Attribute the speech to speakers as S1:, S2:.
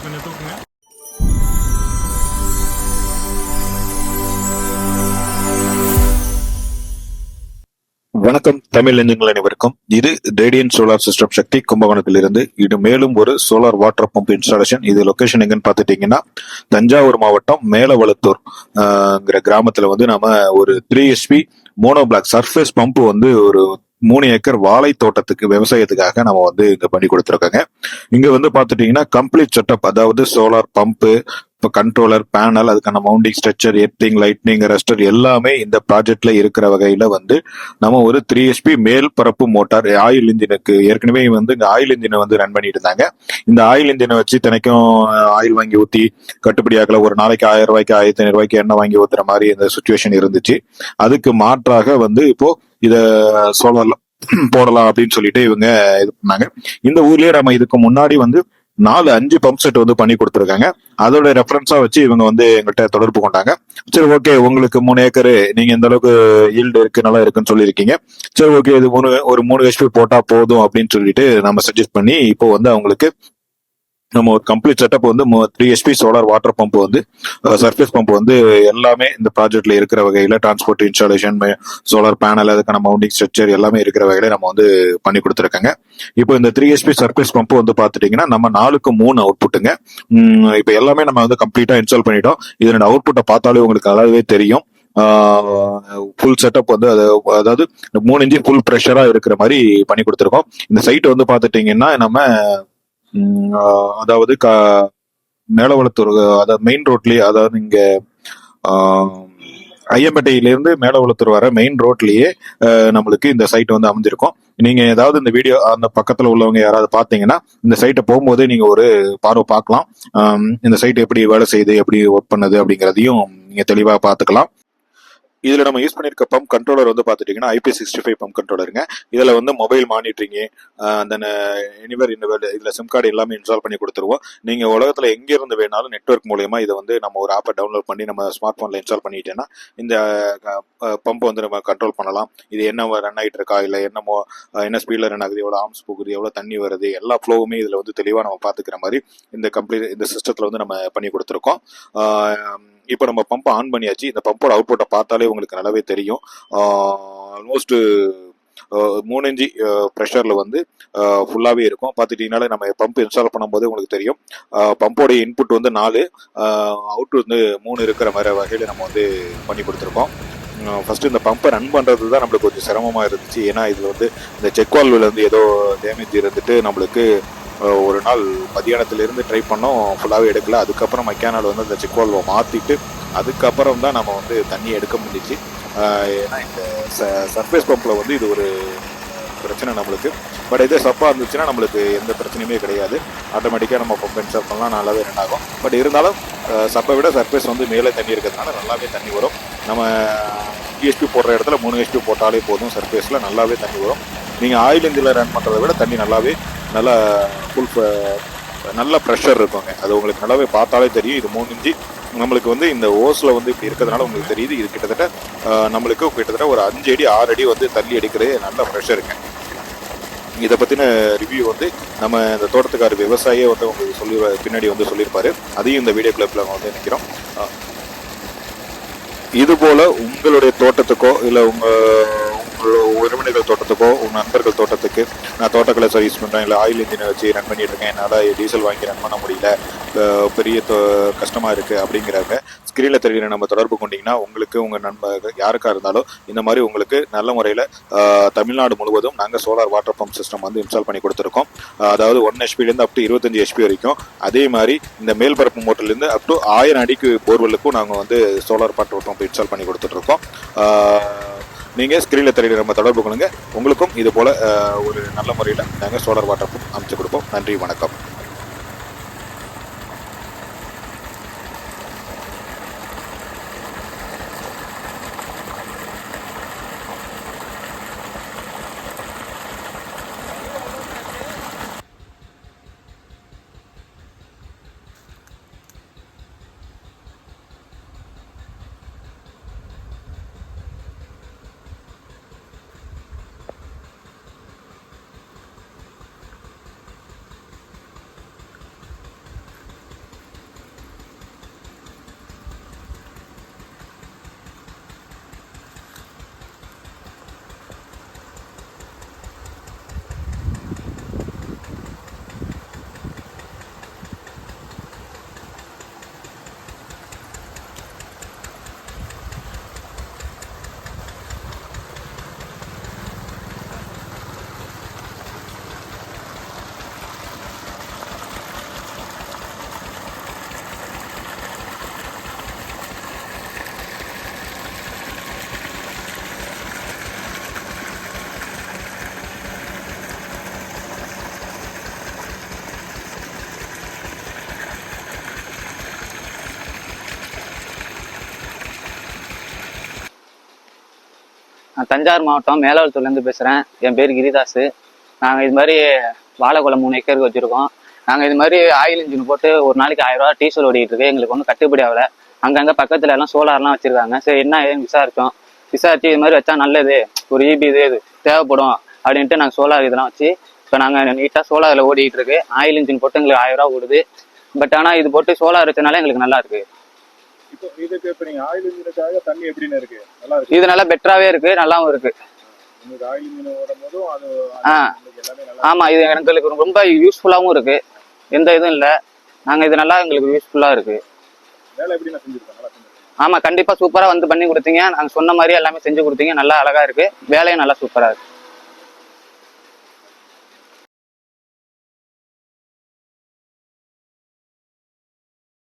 S1: கொஞ்சம் தூக்குங்க.
S2: வணக்கம் தமிழ் நெஞ்சங்கள் அனைவருக்கும். இது ரேடியன்ட் சோலார் சிஸ்டம் சக்தி கும்பகோணத்திலிருந்து. இது மேலும் ஒரு சோலார் வாட்டர் பம்ப் இன்ஸ்டாலேஷன். இது லொகேஷன் எங்கன்னு பாத்துட்டீங்கன்னா தஞ்சாவூர் மாவட்டம் மேலவளத்தூர் கிராமத்துல வந்து நம்ம ஒரு 3 HP monoblock surface pump வந்து ஒரு 3 ஏக்கர் வாழை தோட்டத்துக்கு விவசாயத்துக்காக நம்ம வந்து இங்க பண்ணி கொடுத்துருக்காங்க. இங்க வந்து பாத்துட்டீங்கன்னா கம்ப்ளீட் செட்டப், அதாவது சோலார் பம்பு, இப்போ கண்ட்ரோலர் பேனல், அதுக்கான மவுண்டிங் ஸ்ட்ரக்சர், எர்த்திங், லைட்னிங், ரெஸ்டர் எல்லாமே இந்த ப்ராஜெக்ட்ல இருக்கிற வகையில வந்து நம்ம ஒரு 3 HP மேல் பரப்பு மோட்டார் ஆயில் இன்ஜினுக்கு ஏற்கனவே வந்து இங்க ஆயில் இன்ஜினை வந்து ரன் பண்ணிட்டு இருந்தாங்க. இந்த ஆயில் இன்ஜினை வச்சு தினைக்கும் ஆயில் வாங்கி ஊத்தி கட்டுப்படி ஆகல. ஒரு நாளைக்கு 1000 ரூபாய்க்கு 1500 ரூபாய்க்கு எண்ணெய் வாங்கி ஊத்துற மாதிரி இந்த சுச்சுவேஷன் இருந்துச்சு. அதுக்கு மாற்றாக வந்து இப்போ இத சோலார்ல போடலாம் அப்படின்னு சொல்லிட்டு இவங்க இது பண்ணாங்க. இந்த ஊர்லயே நம்ம இதுக்கு முன்னாடி வந்து 4-5 பம்ப் செட் வந்து பண்ணி கொடுத்துருக்காங்க. அதோட ரெஃபரன்ஸா வச்சு இவங்க வந்து எங்கள்கிட்ட தொடர்பு கொண்டாங்க. சரி, ஓகே, உங்களுக்கு 3 ஏக்கர் நீங்க இந்த அளவுக்கு ஈல்டு இருக்கு, நல்லா இருக்குன்னு சொல்லியிருக்கீங்க. சரி, ஓகே, இது ஒரு 3 HP போட்டா போதும் அப்படின்னு சொல்லிட்டு நம்ம சஜஸ்ட் பண்ணி இப்போ வந்து அவங்களுக்கு நம்ம ஒரு கம்ப்ளீட் செட்டப் வந்து 3 HP சோலார் வாட்டர் பம்ப் வந்து சர்ஃபேஸ் பம்ப் வந்து எல்லாமே இந்த ப்ராஜெக்ட்ல இருக்கிற வகையில டிரான்ஸ்போர்ட் இன்ஸ்டாலேஷன், சோலார் பேனல், அதுக்கான மவுண்டிங் ஸ்ட்ரக்சர் எல்லாமே இருக்கிற வகையில நம்ம வந்து பண்ணி கொடுத்துருக்காங்க. இப்போ இந்த 3 HP சர்ஃபேஸ் பம்ப் வந்து பாத்துட்டீங்கன்னா நம்ம 4க்கு 3 அவுட்புட்டுங்க. இப்போ எல்லாமே நம்ம வந்து கம்ப்ளீட்டா இன்ஸ்டால் பண்ணிட்டோம். இதனோட அவுட்புட்டை பார்த்தாலே உங்களுக்கு நல்லாவே தெரியும். ஃபுல் செட்டப் வந்து அதாவது 3 இன்ச் ஃபுல் ப்ரெஷரா இருக்கிற மாதிரி பண்ணி கொடுத்துருக்கோம். இந்த சைட் வந்து பாத்துட்டீங்கன்னா நம்ம அதாவது மேலவளத்தூர், அதாவது மெயின் ரோட்லயே, அதாவது இங்க ஐயம்பேட்டையிலிருந்து மேலவளத்தூர் வர மெயின் ரோட்லயே நம்மளுக்கு இந்த சைட் வந்து அமைஞ்சிருக்கும். நீங்க ஏதாவது இந்த வீடியோ அந்த பக்கத்துல உள்ளவங்க யாராவது பாத்தீங்கன்னா இந்த சைட்டை போகும்போது நீங்க ஒரு பார்வை பார்க்கலாம். இந்த சைட் எப்படி வேலை செய்யுது, எப்படி ஒர்க் பண்ணுது அப்படிங்கிறதையும் நீங்க தெளிவா பாத்துக்கலாம். இதுல நம்ம யூஸ் பண்ணிருக்க பம்ப் கண்ட்ரோலர் வந்து பாத்துட்டீங்கன்னா IP65 பம்ப் கண்ட்ரோலருங்க. இதுல வந்து மொபைல் மானிட்டரிங், தென் எனிவேர் இதுல சிம் கார்டு எல்லாமே இன்ஸ்டால் பண்ணி கொடுத்துருவோம். நீங்க உலகத்துல எங்க இருந்து வேணாலும் நெட்வொர்க் மூலயமா இதை வந்து நம்ம ஒரு ஆப்பை டவுன்லோட் பண்ணி நம்ம ஸ்மார்ட் போன்ல இன்ஸ்டால் பண்ணிட்டேன்னா இந்த பம்ப் வந்து நம்ம கண்ட்ரோல் பண்ணலாம். இது என்ன ரன் ஆயிட்டு இருக்கா, இல்ல என்ன ஸ்பீட்ல ரன் ஆகுது, எவ்வளவு ஆர்ம்ஸ் போகுது, எவ்வளவு தண்ணி வருது, எல்லா ஃப்ளோவுமே இதுல வந்து தெளிவா நம்ம பாத்துக்கிற மாதிரி இந்த சிஸ்டத்துல வந்து நம்ம பண்ணி கொடுத்துருக்கோம். இப்போ நம்ம பம்பை ஆன் பண்ணியாச்சு. இந்த பம்போட அவுட்புட்டை பார்த்தாலே உங்களுக்கு நல்லாவே தெரியும். ஆல்மோஸ்ட் 3 இன்ச் ப்ரெஷர்ல வந்து ஃபுல்லாவே இருக்கும். பார்த்துட்டீங்கனாலே நம்ம பம்ப் இன்ஸ்டால் பண்ணும்போது உங்களுக்கு தெரியும். பம்போட இன்புட் வந்து 4, அவுட் வந்து 3 இருக்கிற மாதிரி வகையில நம்ம வந்து பண்ணி கொடுத்துருக்கோம். ஃபர்ஸ்ட் இந்த பம்பை ரன் பண்றது தான் நம்மளுக்கு கொஞ்சம் சிரமமா இருந்துச்சு. ஏன்னா இதுல வந்து இந்த செக் வால்வ்ல வந்து ஏதோ டேமேஜ் இருந்துட்டு நம்மளுக்கு ஒரு நாள் மதியானத்திலிருந்து ட்ரை பண்ணோம், ஃபுல்லாகவே எடுக்கல. அதுக்கப்புறம் மெக்கானால் வந்து அந்த செக் வால்வை மாற்றிட்டு அதுக்கப்புறம் தான் நம்ம வந்து தண்ணி எடுக்க முடிஞ்சிச்சு. ஏன்னா இந்த சர்ஃபேஸ் பம்பில் வந்து இது ஒரு பிரச்சனை நம்மளுக்கு. பட் இதே சப்பாக இருந்துச்சுன்னா நம்மளுக்கு எந்த பிரச்சனையுமே கிடையாது. ஆட்டோமேட்டிக்காக நம்ம பம்ப் இன்ஸ்டால் பண்ணலாம், நல்லாவே ரன் ஆகும். பட் இருந்தாலும் சப்பை விட சர்ஃபேஸ் வந்து மேலே தண்ணி இருக்கிறதுனால நல்லாவே தண்ணி வரும். நம்ம 3 HP போடுற இடத்துல 3 HP போட்டாலே போதும், சர்ஃபேஸில் நல்லாவே தண்ணி வரும். நீங்கள் ஆயில் இன்ஜினில் ரன் பண்ணுறதை விட தண்ணி நல்லா ஃபுல் நல்ல ப்ரெஷர் இருக்குங்க. அது உங்களுக்கு நல்லாவே பார்த்தாலே தெரியும். இது 3 இன்ச் நம்மளுக்கு வந்து இந்த ஓஸில் வந்து இப்படி இருக்கிறதுனால உங்களுக்கு தெரியுது. இது கிட்டத்தட்ட ஒரு 5 அடி 6 அடி வந்து தள்ளி அடிக்கிறது நல்ல ப்ரெஷருங்க. இதை பற்றின ரிவ்யூ வந்து நம்ம இந்த தோட்டத்துக்கார விவசாயியே வந்து உங்களுக்கு பின்னாடி வந்து சொல்லியிருப்பாரு. அதையும் இந்த வீடியோ கிளிப்பில் வந்து நிற்கிறோம். இது போல உங்களுடைய தோட்டத்துக்கோ இல்லை உறவினர்கள் தோட்டத்துக்கோ, உங்க நண்பர்கள் தோட்டத்துக்கு நான் தோட்டக்கலை சர்வீஸ் பண்றேன், இல்லை ஆயில் இன்ஜினை வச்சு ரன் பண்ணிட்டு இருக்கேன், என்னால் டீசல் வாங்கி ரன் பண்ண முடியல, பெரிய கஷ்டமா இருக்கு அப்படிங்கிறவங்க ஸ்கிரீன்ல தெரிகிற நம்ம தொடர்பு கொண்டீங்கன்னா உங்களுக்கு உங்க நண்பர்கள் யாருக்கா இருந்தாலும் இந்த மாதிரி உங்களுக்கு நல்ல முறையில் தமிழ்நாடு முழுவதும் நாங்கள் சோலார் வாட்டர் பம்ப் சிஸ்டம் வந்து இன்ஸ்டால் பண்ணி கொடுத்துருக்கோம். அதாவது 1 HP அப் டு 25 HP வரைக்கும். அதே மாதிரி இந்த மேல்பரப்பு மோட்டர்லேருந்து அப் டு 1000 அடிக்கு போர்வெல்லுக்கும் நாங்கள் வந்து சோலார் வாட்டர் பம்ப் இன்ஸ்டால் பண்ணி கொடுத்துட்டு இருக்கோம். நீங்கள் ஸ்கிரீனில் தெரியுற நம்ம தொடர்பு கொள்ளுங்க. உங்களுக்கும் இது போல ஒரு நல்ல முறையில் நாங்கள் சோலார் வாட்டர் பம்ப் அமைச்சு கொடுப்போம். நன்றி, வணக்கம்.
S1: நான் தஞ்சாவூர் மாவட்டம் மேலவளத்தூர்லேருந்து பேசுகிறேன். என் பேர் கிரிதாஸ். நாங்கள் இது மாதிரி வாழைக்குளம் 3 ஏக்கருக்கு வச்சுருக்கோம். நாங்கள் இது மாதிரி ஆயில் இன்ஜின் போட்டு ஒரு நாளைக்கு 1000 ரூபா டீசல் ஓடிட்டு இருக்கு. எங்களுக்கு ஒன்றும் கட்டுப்படி ஆகலை. அங்கங்கே பக்கத்துல எல்லாம் சோலார்லாம் வச்சுருக்காங்க. சரி என்ன ஏதுன்னு விசாரிச்சு இது மாதிரி வச்சா நல்லது, ஒரு இபி இது தேவைப்படும் அப்படின்ட்டு நாங்கள் சோலார் இதெல்லாம் வச்சு இப்போ நாங்கள் நீட்டாக சோலாரில் ஓடிட்டு இருக்கு. ஆயில் இன்ஜின் போட்டு எங்களுக்கு 1000 ரூபா ஓடுது. பட் ஆனால் இது போட்டு சோலார் வச்சனால எங்களுக்கு நல்லா இருக்கு. இது நல்லா பெட்டராகவே இருக்கு, நல்லாவும் இருக்கு. ஆமா, இது எங்களுக்கு ரொம்ப யூஸ்ஃபுல்லாகவும் இருக்கு. எந்த இதுவும் இல்லை. நாங்கள் இது நல்லா எங்களுக்கு யூஸ்ஃபுல்லாக இருக்கு. ஆமா, கண்டிப்பா சூப்பரா வந்து பண்ணி கொடுத்தீங்க. நாங்கள் சொன்ன மாதிரி எல்லாமே செஞ்சு கொடுத்தீங்க. நல்லா அழகா இருக்கு. வேலையும் நல்லா சூப்பரா இருக்கு.